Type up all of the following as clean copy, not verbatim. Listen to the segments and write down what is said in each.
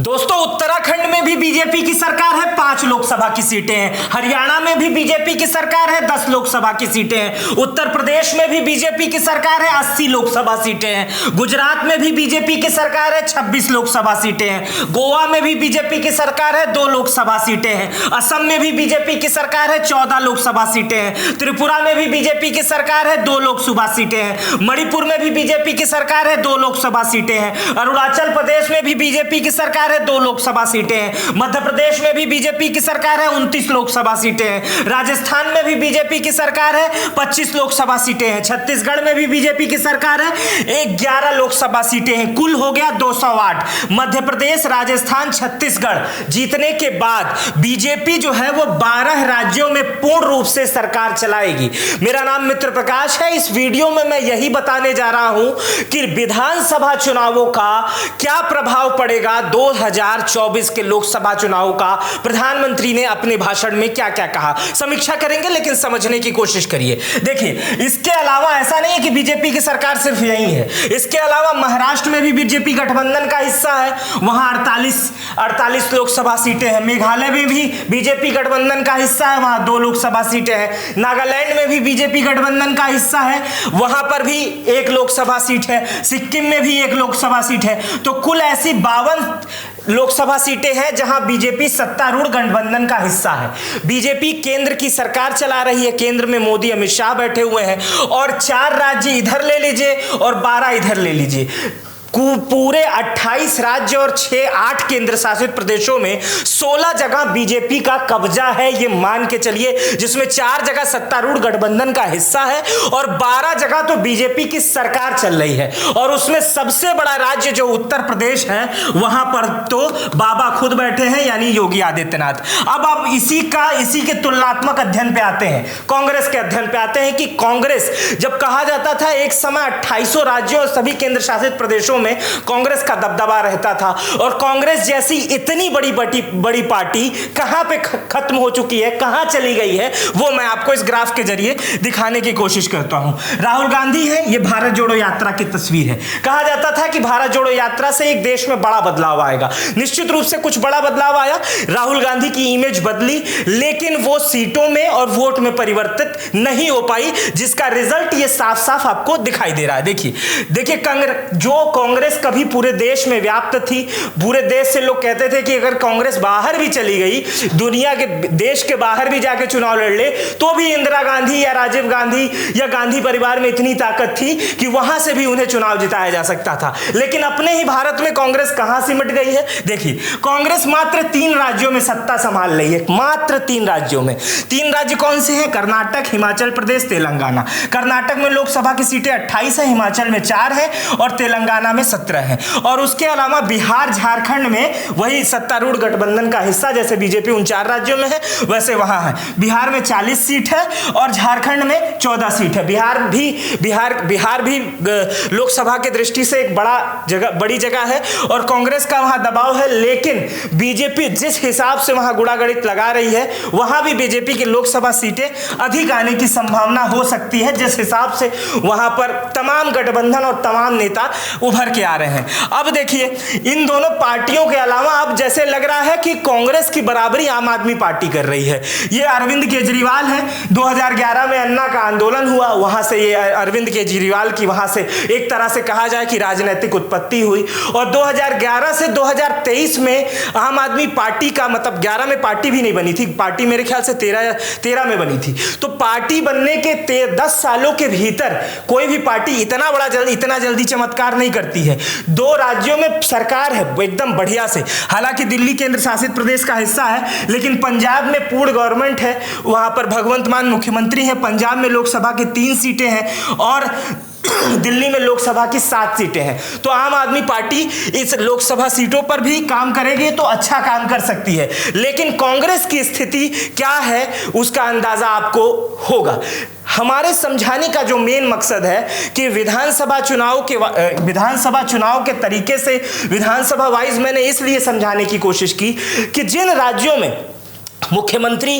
दोस्तों, उत्तराखंड में भी बीजेपी की सरकार है, 5 लोकसभा की सीटें हैं। हरियाणा में भी बीजेपी की सरकार है, 10 लोकसभा की सीटें हैं। उत्तर प्रदेश में भी बीजेपी की सरकार है, 80 लोकसभा सीटें हैं। गुजरात में भी बीजेपी की सरकार है, 26 लोकसभा सीटें हैं। गोवा में भी बीजेपी की सरकार है, 2 लोकसभा सीटें हैं। असम में भी बीजेपी की सरकार है, 14 लोकसभा सीटें हैं। त्रिपुरा में भी बीजेपी की सरकार है, 2 लोकसभा सीटें हैं। मणिपुर में भी बीजेपी की सरकार है, 2 लोकसभा सीटें हैं। अरुणाचल प्रदेश में भी बीजेपी की सरकार है, 2 लोकसभा सीटें हैं। मध्य प्रदेश में भी बीजेपी की सरकार है, 29 लोकसभा सीटें हैं। राजस्थान में भी बीजेपी की सरकार है, 25 लोकसभा सीटें हैं। छत्तीसगढ़ में भी बीजेपी की सरकार है, 11 लोकसभा सीटें हैं। कुल हो गया 208। मध्य प्रदेश, राजस्थान, छत्तीसगढ़ जीतने के बाद बीजेपी जो है वो 12 राज्यों में पूर्ण रूप से सरकार चलाएगी। मेरा नाम मित्र प्रकाश है। इस वीडियो में मैं यही बताने जा रहा हूं कि विधानसभा चुनावों का क्या प्रभाव पड़ेगा 2024 के लोकसभा चुनाव का। प्रधानमंत्री ने अपने भाषण में क्या क्या कहा, समीक्षा करेंगे, लेकिन समझने की कोशिश करिए। देखिए, इसके अलावा ऐसा नहीं है कि बीजेपी की सरकार सिर्फ यही है। इसके अलावा महाराष्ट्र में भी बीजेपी गठबंधन का हिस्सा है, वहां 48 लोकसभा सीटें हैं। मेघालय में भी बीजेपी गठबंधन का हिस्सा है, वहां 2 लोकसभा सीटें हैं। नागालैंड में भी बीजेपी गठबंधन का हिस्सा है, वहां पर भी 1 लोकसभा सीट है। सिक्किम में भी 1 लोकसभा सीट है। तो कुल ऐसी 52 लोकसभा सीटें हैं जहां बीजेपी सत्तारूढ़ गठबंधन का हिस्सा है। बीजेपी केंद्र की सरकार चला रही है, केंद्र में मोदी अमित शाह बैठे हुए हैं, और 4 राज्य इधर ले लीजिए और 12 इधर ले लीजिए। पूरे 28 राज्य और 8 केंद्र शासित प्रदेशों में 16 जगह बीजेपी का कब्जा है, ये मान के चलिए, जिसमें 4 जगह सत्तारूढ़ गठबंधन का हिस्सा है और 12 जगह तो बीजेपी की सरकार चल रही है। और उसमें सबसे बड़ा राज्य जो उत्तर प्रदेश है, वहां पर तो बाबा खुद बैठे हैं, यानी योगी आदित्यनाथ। अब आप इसी के तुलनात्मक अध्ययन पे आते हैं, कांग्रेस के अध्ययन पे आते हैं कि कांग्रेस, जब कहा जाता था एक समय 28 राज्यों और सभी केंद्र शासित प्रदेशों में कांग्रेस का दबदबा रहता था, और कांग्रेस जैसी इतनी बड़ी पार्टी कहां पे खत्म हो चुकी है, कहां चली गई है, वो मैं आपको इस ग्राफ के जरिए दिखाने की कोशिश करता हूं। राहुल गांधी है, ये भारत जोड़ो यात्रा की तस्वीर है। कहा जाता था कि भारत जोड़ो यात्रा से एक देश में बड़ा बदलाव आएगा। निश्चित रूप से कुछ बड़ा बदलाव आया, राहुल गांधी की इमेज बदली, लेकिन वो सीटों में और वोट में परिवर्तित नहीं हो पाई, जिसका रिजल्ट ये साफ साफ आपको दिखाई दे रहा है। देखिए कांग्रेस कभी पूरे देश में व्याप्त थी, पूरे देश से लोग कहते थे कि अगर कांग्रेस बाहर भी चली गई, दुनिया के देश के बाहर भी जाके चुनाव लड़ ले, तो भी इंदिरा गांधी या राजीव गांधी या गांधी परिवार में इतनी ताकत थी कि वहां से भी उन्हें चुनाव जिताया जा सकता था। लेकिन अपने ही भारत में कांग्रेस कहां सिमट गई है। देखिए, कांग्रेस मात्र 3 राज्यों में सत्ता संभाल रही है, मात्र 3 राज्यों में। 3 राज्य कौन से हैं? कर्नाटक, हिमाचल प्रदेश, तेलंगाना। कर्नाटक में लोकसभा की सीटें 28 है, हिमाचल में 4 है और तेलंगाना में 17 है। और उसके अलावा बिहार, झारखंड में वही सत्तारूढ़ गठबंधन का हिस्सा, जैसे बीजेपी उन 4 राज्यों में है, वैसे वहां है। बिहार में 40 सीट है और झारखंड में 14 सीट है। बिहार भी लोकसभा की दृष्टि से एक बड़ी जगह है और कांग्रेस का वहां दबाव है। लेकिन बीजेपी जिस हिसाब से वहां गुणागणित लगा रही है, वहां भी बीजेपी की लोकसभा सीटें अधिक आने की संभावना हो सकती है, जिस हिसाब से वहां पर तमाम गठबंधन और तमाम नेता उभर के आ रहे हैं। अब देखिए, इन दोनों पार्टियों के अलावा अब जैसे लग रहा है कि कांग्रेस की बराबरी आम आदमी पार्टी कर रही है। ये अरविंद केजरीवाल है। 2011 में अन्ना का आंदोलन हुआ, वहां से ये अरविंद केजरीवाल की वहां से एक तरह से कहा जाए कि राजनीतिक उत्पत्ति हुई। और 2011 से 2023 में आम आदमी पार्टी का, मतलब 11 में पार्टी भी नहीं बनी थी, पार्टी मेरे ख्याल से 13 में बनी थी। तो पार्टी बनने के 10 सालों के भीतर कोई भी पार्टी इतना जल्दी चमत्कार नहीं करती है। 2 राज्यों में सरकार है एकदम बढ़िया से, हालांकि दिल्ली केंद्र शासित प्रदेश का हिस्सा है, लेकिन पंजाब में पूर्ण गवर्नमेंट है, वहां पर भगवंत मान मुख्यमंत्री है। पंजाब में लोकसभा की 3 सीटें हैं और दिल्ली में लोकसभा की 7 सीटें हैं। तो आम आदमी पार्टी इस लोकसभा सीटों पर भी काम करेगी तो अच्छा काम कर सकती है। लेकिन कांग्रेस की स्थिति क्या है, उसका अंदाजा आपको होगा। हमारे समझाने का जो मेन मकसद है कि विधानसभा चुनाव के तरीके से विधानसभा वाइज मैंने इसलिए समझाने की कोशिश की कि जिन राज्यों में मुख्यमंत्री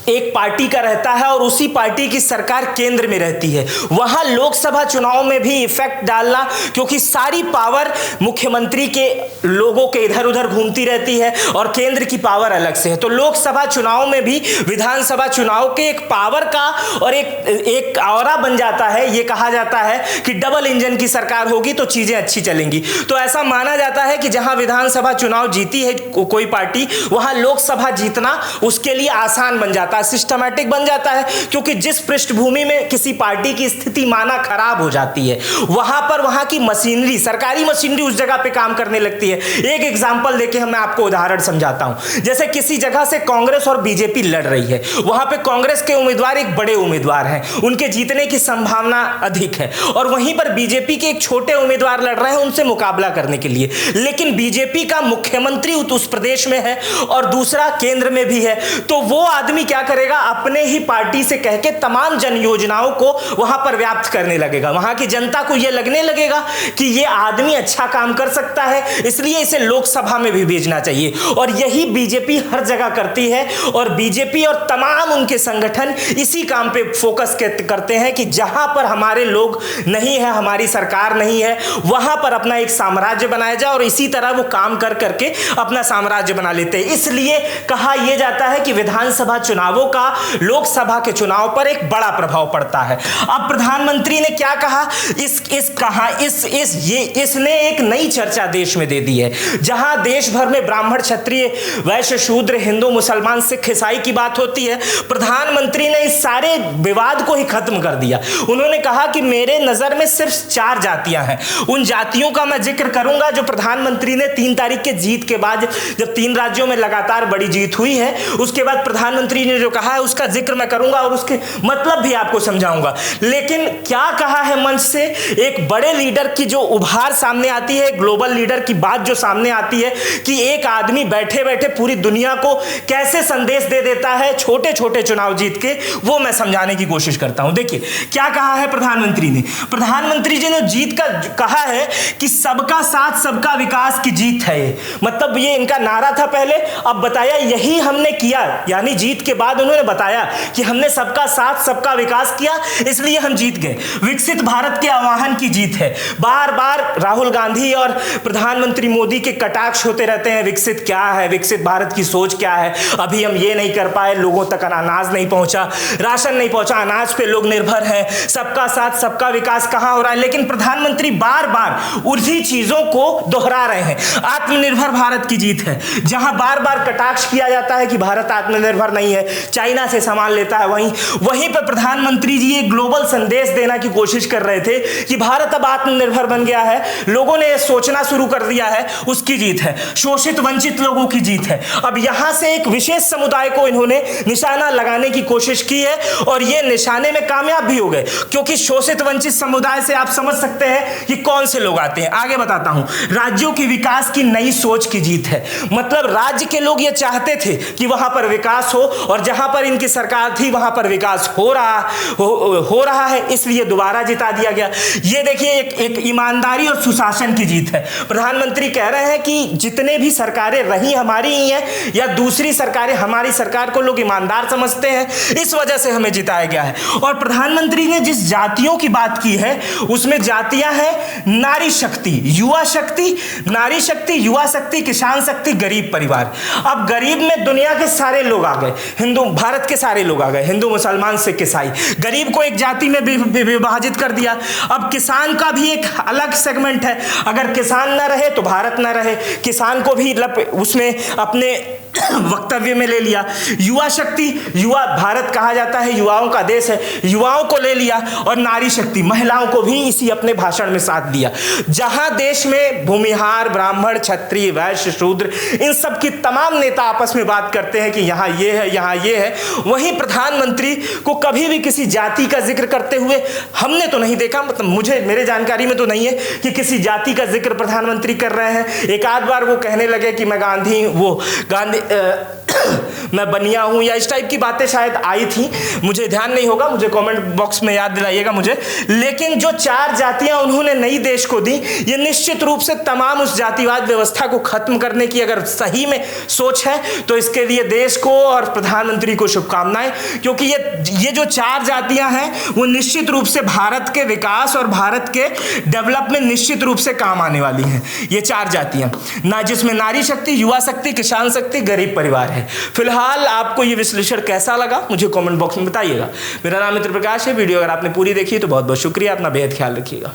एक पार्टी का रहता है और उसी पार्टी की सरकार केंद्र में रहती है, वहां लोकसभा चुनाव में भी इफेक्ट डालना, क्योंकि सारी पावर मुख्यमंत्री के लोगों के इधर उधर घूमती रहती है और केंद्र की पावर अलग से है। तो लोकसभा चुनाव में भी विधानसभा चुनाव के एक पावर का और एक ऑरा बन जाता है। यह कहा जाता है कि डबल इंजन की सरकार होगी तो चीजें अच्छी चलेंगी। तो ऐसा माना जाता है कि जहां विधानसभा चुनाव जीती है कोई पार्टी, वहां लोकसभा जीतना उसके लिए आसान बन जाता है, सिस्टमैटिक बन जाता है, क्योंकि जिस पृष्ठभूमि में किसी पार्टी की स्थिति माना खराब हो जाती है, वहां पर वहां की मशीनरी, सरकारी मशीनरी उस जगह पे काम करने लगती है। एक एग्जांपल देके मैं आपको उदाहरण समझाता हूं। जैसे किसी जगह से कांग्रेस और बीजेपी लड़ रही है, वहां पे कांग्रेस के उम्मीदवार एक बड़े उम्मीदवार हैं, उनके जीतने की संभावना अधिक है, और वहीं पर बीजेपी के एक छोटे उम्मीदवार लड़ रहे हैं उनसे मुकाबला करने के लिए। लेकिन बीजेपी का मुख्यमंत्री उस प्रदेश में है और दूसरा केंद्र में भी है, तो वो आदमी क्या करेगा, अपने ही पार्टी से कह के तमाम जन योजनाओं को वहां पर व्याप्त करने लगेगा। वहां की जनता को यह लगने लगेगा कि यह आदमी अच्छा काम कर सकता है, इसलिए इसे लोकसभा में भी भेजना चाहिए। और यही बीजेपी हर जगह करती है, और बीजेपी और तमाम उनके संगठन इसी काम पे फोकस करते हैं कि जहां पर हमारे लोग नहीं है, हमारी सरकार नहीं है, वहां पर अपना एक साम्राज्य बनाया जाए, और इसी तरह वो काम कर करके अपना साम्राज्य बना लेते हैं। इसलिए कहा यह जाता है कि विधानसभा चुनावों का लोकसभा के चुनाव पर एक बड़ा प्रभाव पड़ता है। अब प्रधानमंत्री ने क्या कहा, इसने एक नई चर्चा देश में दे दी है। जहां देश भर में ब्राह्मण, क्षत्रिय, वैश्य, शूद्र, हिंदू, मुसलमान, सिख, ईसाई की बात होती है, प्रधानमंत्री ने इस सारे विवाद को ही खत्म कर दिया। उन्होंने कहा कि मेरे नजर में सिर्फ 4 जातियां हैं। उन जातियों का मैं जिक्र करूंगा जो प्रधानमंत्री ने 3 तारीख के जीत के बाद, जब 3 राज्यों में लगातार बड़ी जीत हुई है, उसके बाद प्रधानमंत्री ने जो कहा है उसका जिक्र मैं करूंगा और उसके मतलब भी आपको समझाऊंगा। लेकिन क्या कहा है मंच से, एक बड़े लीडर की जो उभार सामने आती है, ग्लोबल लीडर की बात जो सामने आती है कि एक आदमी बैठे बैठे पूरी दुनिया को कैसे संदेश दे देता है छोटे छोटे चुनाव जीत के, वो मैं समझाने की कोशिश करता हूं। देखिए क्या कहा है प्रधानमंत्री ने। प्रधानमंत्री जी ने जीत का कहा है कि सबका साथ सबका विकास की जीत है। मतलब ये इनका नारा था पहले, अब बताया यही हमने किया, यानी जीत के बाद उन्होंने बताया कि हमने सबका साथ सबका विकास किया, इसलिए हम जीत गए। विकसित भारत के आह्वान की जीत है। बार बार राहुल गांधी और प्रधानमंत्री मोदी के कटाक्ष होते रहते हैं, विकसित क्या है, विकसित भारत की सोच क्या है, अभी हम ये नहीं कर पाए, लोगों तक अनाज नहीं पहुंचा, राशन नहीं पहुंचा, अनाज पे लोग निर्भर हैं, सबका साथ सबका विकास कहां हो रहा है। लेकिन प्रधानमंत्री बार बार उसी चीजों को दोहरा रहे हैं। आत्मनिर्भर भारत की जीत है, जहां बार बार कटाक्ष किया जाता है कि भारत आत्मनिर्भर नहीं है, चाइना से सामान लेता है, वहीं पर प्रधानमंत्री जी एक ग्लोबल संदेश देना की कोशिश कर रहे थे कि भारत अब आत्मनिर्भर बन गया है, लोगों ने सोचना शुरू कर दिया है, उसकी जीत है। शोषित वंचित लोगों की जीत है। अब यहां से एक विशेष समुदाय को इन्होंने निशाना लगाने की कोशिश की है और ये निशाने में कामयाब भी हो गए, क्योंकि शोषित वंचित समुदाय से आप समझ सकते हैं कि कौन से लोग आते हैं। आगे बताता हूं। राज्यों के विकास की नई सोच की जीत है। मतलब राज्य के लोग ये चाहते थे कि वहां पर विकास हो, और जहां पर इनकी सरकार थी वहां पर विकास हो रहा है, इसलिए दोबारा जिता दिया गया। ये देखिए एक ईमानदारी और सुशासन की जीत है। प्रधानमंत्री कह रहे हैं कि जितने भी सरकारें रही हमारी ही हैं या दूसरी सरकारें, हमारी सरकार को लोग ईमानदार समझते हैं, इस वजह से हमें जिताया गया है। और प्रधानमंत्री ने जिस जातियों की बात की है उसमें जातियां हैं नारी शक्ति, युवा शक्ति, नारी शक्ति, युवा शक्ति, किसान शक्ति, गरीब परिवार। अब गरीब में दुनिया के सारे लोग आ गए, हिंदू, भारत के सारे लोग आ गए, हिंदू, मुसलमान, सिख, ईसाई। गरीब को एक जाति में विभाजित कर दिया। अब किसान का भी एक अलग सेगमेंट है, अगर किसान ना रहे तो भारत ना रहे, किसान को भी उसमें अपने वक्तव्य में ले लिया। युवा शक्ति, युवा भारत कहा जाता है युवाओं का देश है, युवाओं को ले लिया। और नारी शक्ति, महिलाओं को भी इसी अपने भाषण में साथ दिया। जहां देश में भूमिहार, ब्राह्मण, क्षत्रिय, वैश्य, शूद्र, इन सब की तमाम नेता आपस में बात करते हैं कि यहां ये है, यहां ये है, वहीं प्रधानमंत्री को कभी भी किसी जाति का जिक्र करते हुए हमने तो नहीं देखा, मतलब मेरे जानकारी में तो नहीं है कि किसी जाति का जिक्र प्रधानमंत्री कर रहे हैं। एक आध बार वो कहने लगे कि मैं गांधी मैं बनिया हूं, या इस टाइप की बातें शायद आई थी, मुझे ध्यान नहीं होगा, मुझे कमेंट बॉक्स में याद दिलाइएगा मुझे। लेकिन जो 4 जातियां उन्होंने नई देश को दी, ये निश्चित रूप से तमाम उस जातिवाद व्यवस्था को खत्म करने की अगर सही में सोच है तो इसके लिए देश को और प्रधानमंत्री को शुभकामनाएं, क्योंकि ये जो 4 जातियां हैं वो निश्चित रूप से भारत के विकास और भारत के डेवलप में निश्चित रूप से काम आने वाली हैं। ये 4 जातियां ना, जिसमें नारी शक्ति, युवा शक्ति, किसान शक्ति, गरीब परिवार है। फिलहाल आपको ये विश्लेषण कैसा लगा मुझे कमेंट बॉक्स में बताइएगा। मेरा नाम मित्र प्रकाश है। वीडियो अगर आपने पूरी देखी तो बहुत बहुत शुक्रिया। अपना बेहद ख्याल रखिएगा।